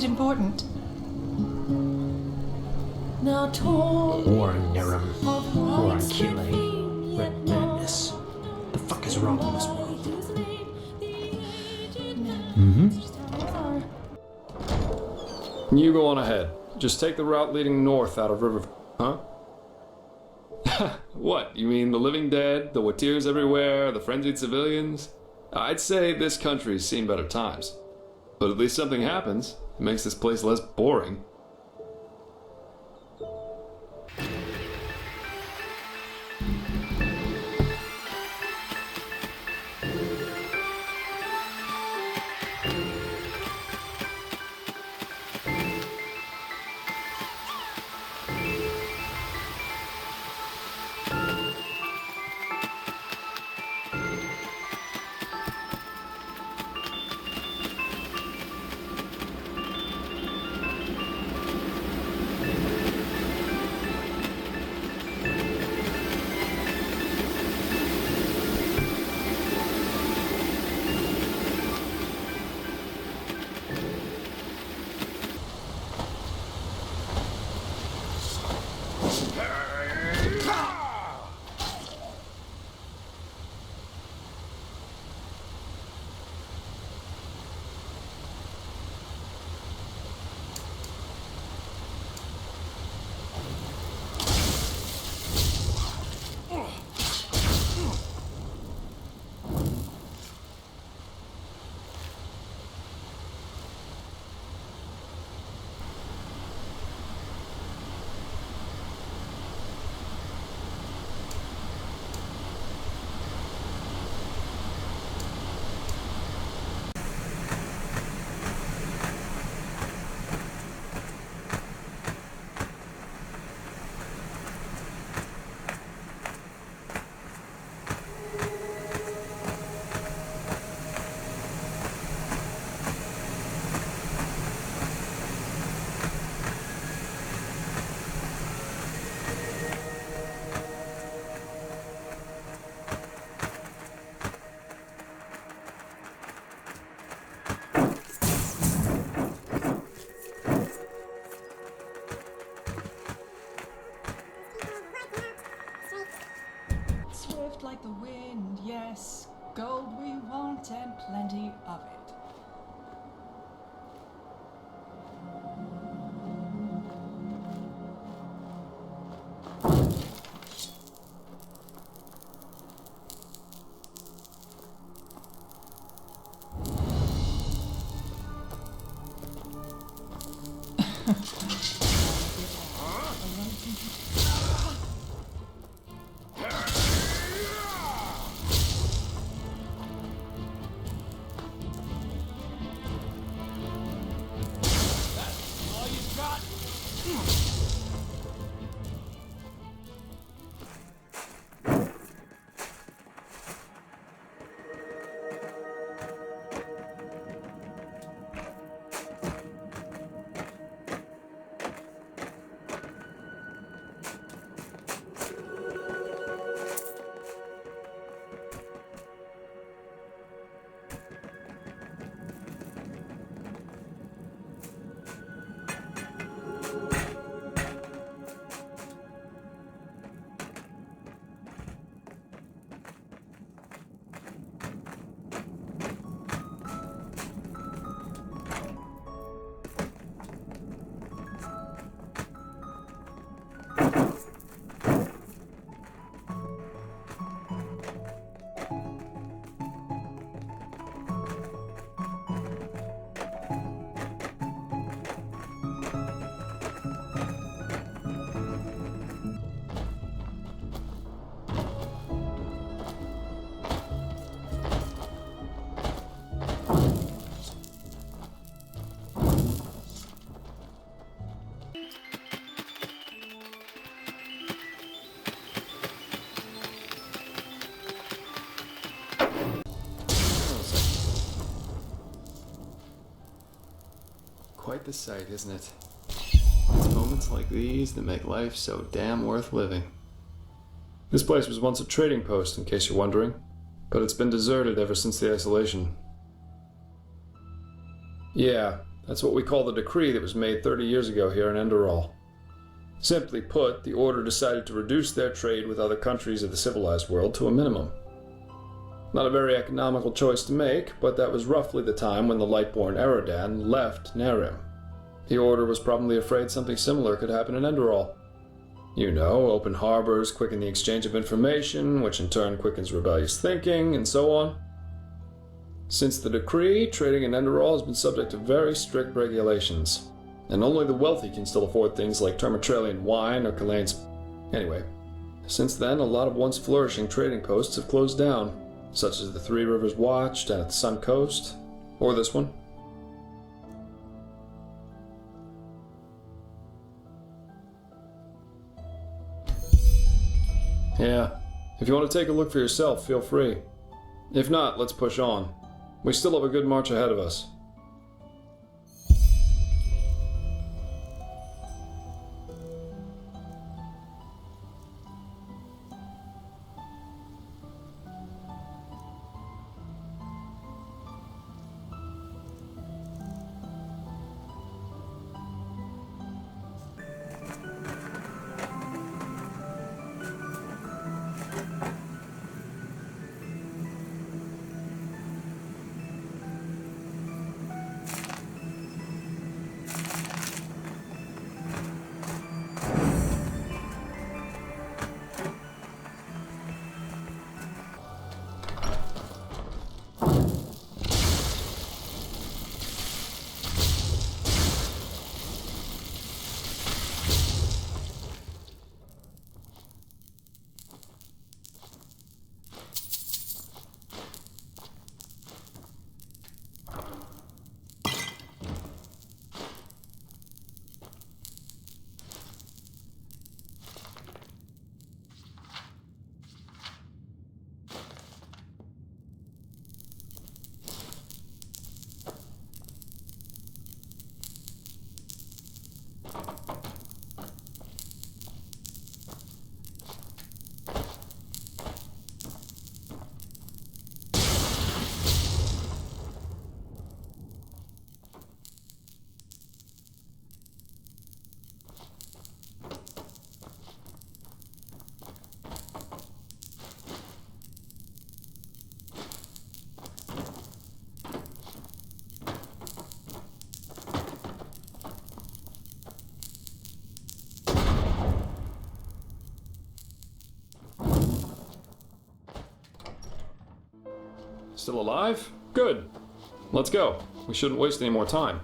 it important? War on Nerum, war on killing, red madness. The fuck is wrong with this world? You go on ahead. Just take the route leading north out of River... Huh? What? You mean the living dead, the watirs everywhere, the frenzied civilians? I'd say this country's seen better times. But at least something happens. It makes this place less boring. Like the wind, yes, gold we want and plenty of it. Quite the sight, isn't it? It's moments like these that make life so damn worth living. This place was once a trading post, in case you're wondering, but it's been deserted ever since the isolation. Yeah, That's what we call the decree that was made 30 years ago here in Enderal. Simply put, the Order decided to reduce their trade with other countries of the civilized world to a minimum. Not a very economical choice to make, but that was roughly the time when the Lightborn Eradan left Nerim. The Order was probably afraid something similar could happen in Enderal. You know, open harbors quicken the exchange of information, which in turn quickens rebellious thinking, and so on. Since the decree, trading in Enderal has been subject to very strict regulations, and only the wealthy can still afford things like Termatralian wine or Kalane's. Anyway, since then, a lot of once flourishing trading posts have closed down, such as the Three Rivers Watch down at the Sun Coast, or this one. Yeah, if you want to take a look for yourself, feel free. If not, let's push on. We still have a good march ahead of us. Still alive? Good. Let's go. We shouldn't waste any more time.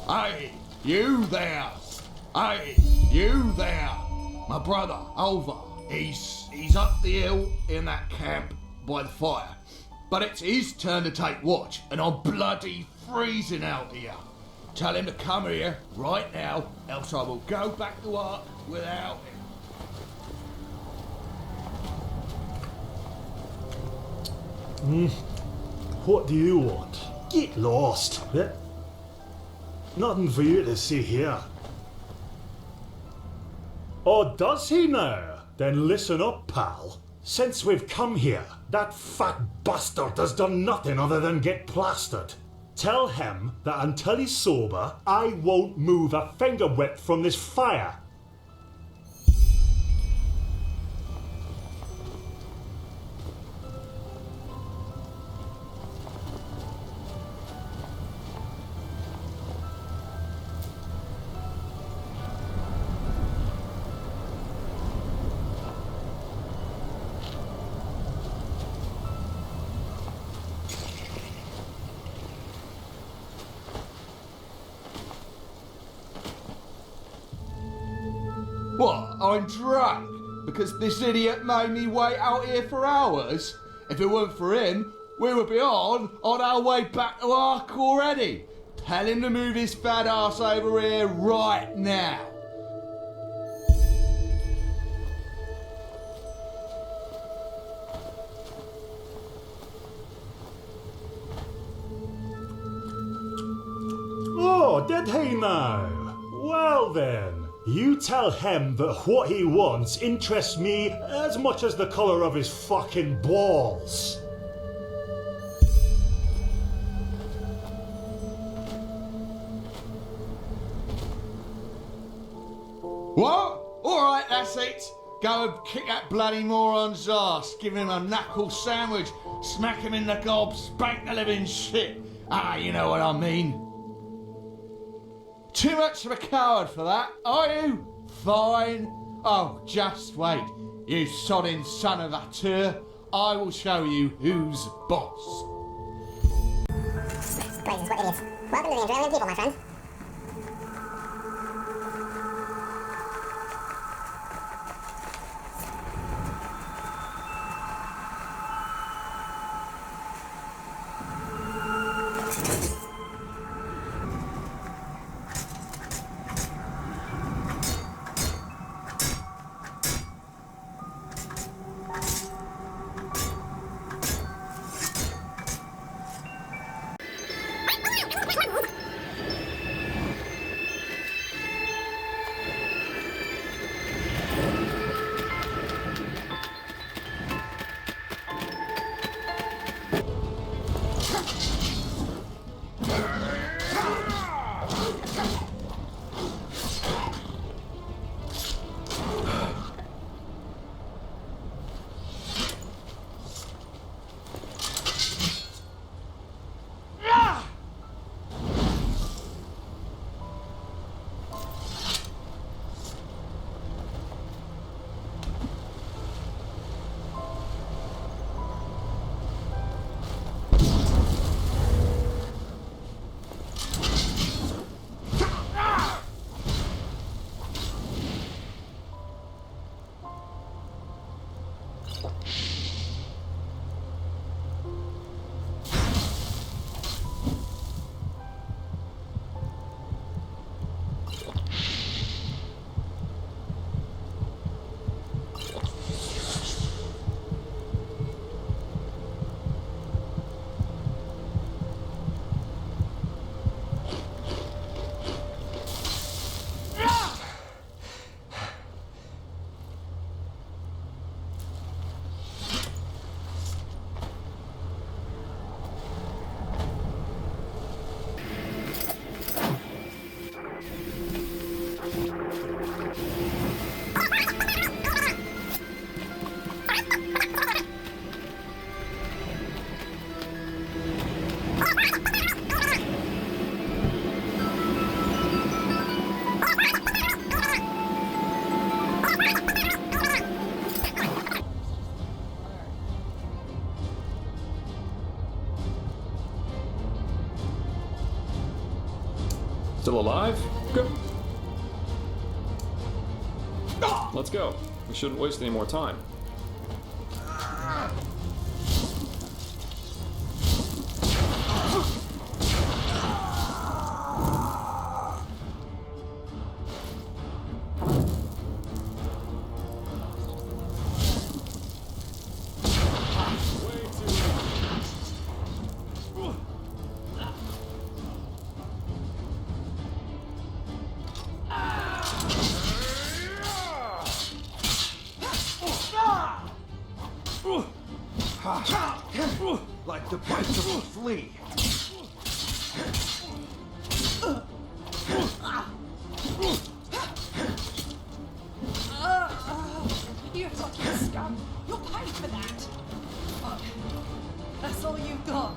Hey, you there! Hey, you there! My brother, over. He's up the hill in that camp by the fire. But it's his turn to take watch, and I'm bloody freezing out here. Tell him to come here right now, else I will go back to work without him. What do you want? Get lost. Nothing for you to see here. Or does he now? Then listen up, pal. Since we've come here, that fat bastard has done nothing other than get plastered. Tell him that until he's sober, I won't move a finger width from this fire. What? I'm drunk? Because this idiot made me wait out here for hours? If it weren't for him, we would be on our way back to Ark already. Tell him to move his fat ass over here right now. Oh, did he now? Well then. You tell him that what he wants interests me as much as the colour of his fucking balls. What? Alright, that's it. Go and kick that bloody moron's ass, give him a knuckle sandwich, smack him in the gob, spank the living shit. Ah, you know what I mean. Too much of a coward for that, are you? Fine. Oh, just wait. You sodding son of a tur. I will show you who's boss. Places, what idiots. Welcome to the Enderal people, my friend. Still alive? Good. Let's go. We shouldn't waste any more time. Like the bite of a flea. You fucking scum! You'll pay for that! Fuck. That's all you've got.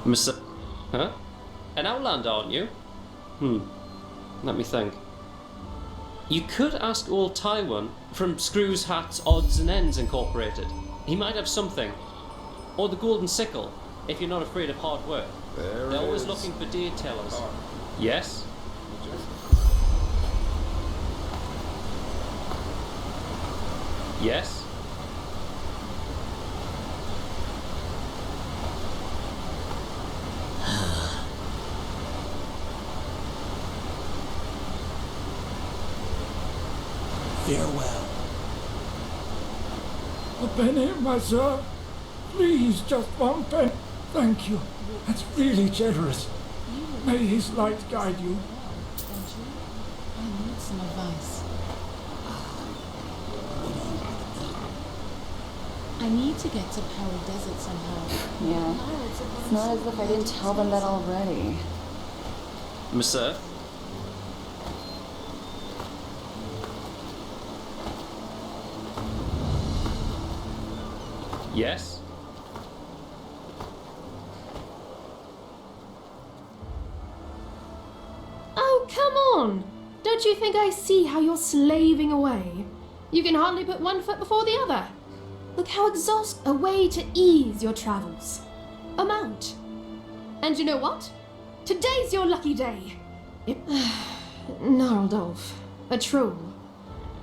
Mr. Huh? An Outlander, aren't you? Let me think. You could ask old Taiwan from Screws, Hats, Odds and Ends Incorporated. He might have something. Or the Golden Sickle, if you're not afraid of hard work. They're always looking for detailers. Yes? Yes? Farewell. A penny, my sir? Please, just one penny. Thank you. That's really generous. May his light guide you. Don't you? I need some advice. I need to get to Power Desert somehow. Yeah. It's not as if I didn't tell them that already. Monsieur? Yes? Oh, come on! Don't you think I see how you're slaving away? You can hardly put one foot before the other. Look how a way to ease your travels. A mount. And you know what? Today's your lucky day. Gnarldolf, a troll.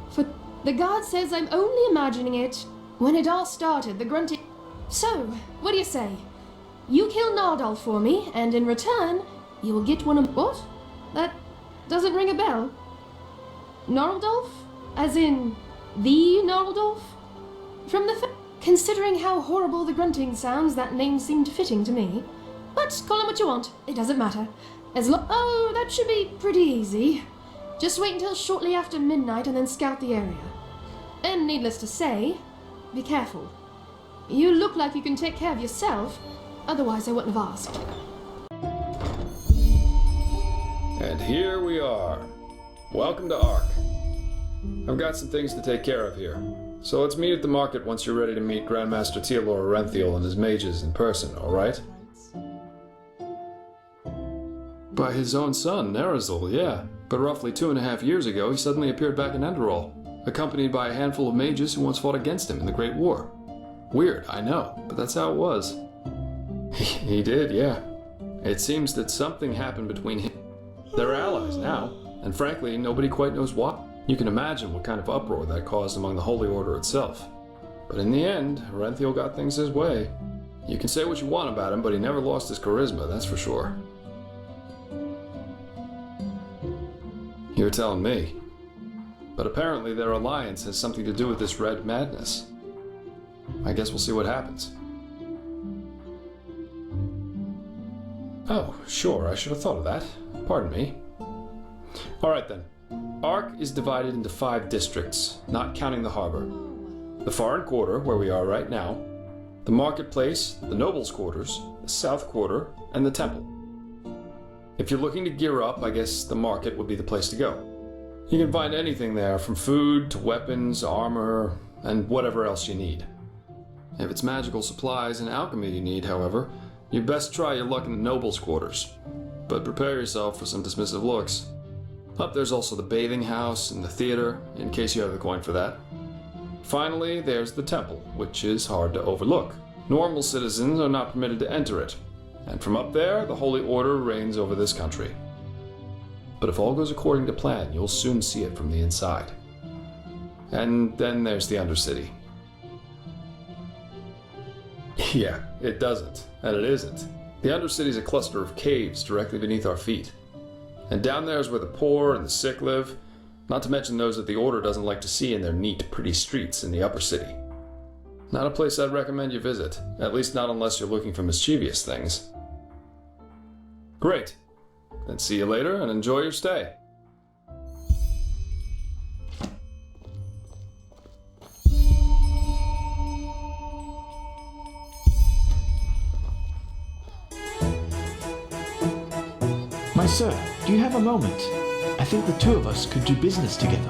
For the guard says I'm only imagining it. When it all started, the grunting... So, what do you say? You kill Gnarldolf for me, and in return, you will get one of... What? That doesn't ring a bell. Gnarldolf? As in, the Gnarldolf? From the considering how horrible the grunting sounds, that name seemed fitting to me. But call it what you want, it doesn't matter. Oh, that should be pretty easy. Just wait until shortly after midnight and then scout the area. And needless to say, be careful. You look like you can take care of yourself, otherwise I wouldn't have asked. And here we are. Welcome to Ark. I've got some things to take care of here. So let's meet at the market once you're ready to meet Grandmaster Tealor Orenthiel and his mages in person, alright? By his own son, Nerazil, yeah. But roughly 2.5 years ago, he suddenly appeared back in Enderal, accompanied by a handful of mages who once fought against him in the Great War. Weird, I know, but that's how it was. He did, yeah. It seems that something happened between him. They're allies now, and frankly, nobody quite knows why. You can imagine what kind of uproar that caused among the Holy Order itself. But in the end, Orenthiel got things his way. You can say what you want about him, but he never lost his charisma, that's for sure. You're telling me. But apparently their alliance has something to do with this red madness. I guess we'll see what happens. Oh, sure, I should have thought of that. Pardon me. Alright then. Ark is divided into 5 districts, not counting the harbor. The foreign quarter, where we are right now, the marketplace, the nobles' quarters, the south quarter, and the temple. If you're looking to gear up, I guess the market would be the place to go. You can find anything there, from food to weapons, armor, and whatever else you need. If it's magical supplies and alchemy you need, however, you'd best try your luck in the nobles' quarters. But prepare yourself for some dismissive looks. Up there's also the bathing house and the theater, in case you have the coin for that. Finally, there's the temple, which is hard to overlook. Normal citizens are not permitted to enter it, and from up there, the Holy Order reigns over this country. But if all goes according to plan, you'll soon see it from the inside. And then there's the Undercity. Yeah, it doesn't, and it isn't. The Undercity's a cluster of caves directly beneath our feet. And down there is where the poor and the sick live, not to mention those that the Order doesn't like to see in their neat, pretty streets in the upper city. Not a place I'd recommend you visit, at least not unless you're looking for mischievous things. Great. Then see you later and enjoy your stay. My sir, do you have a moment? I think the two of us could do business together.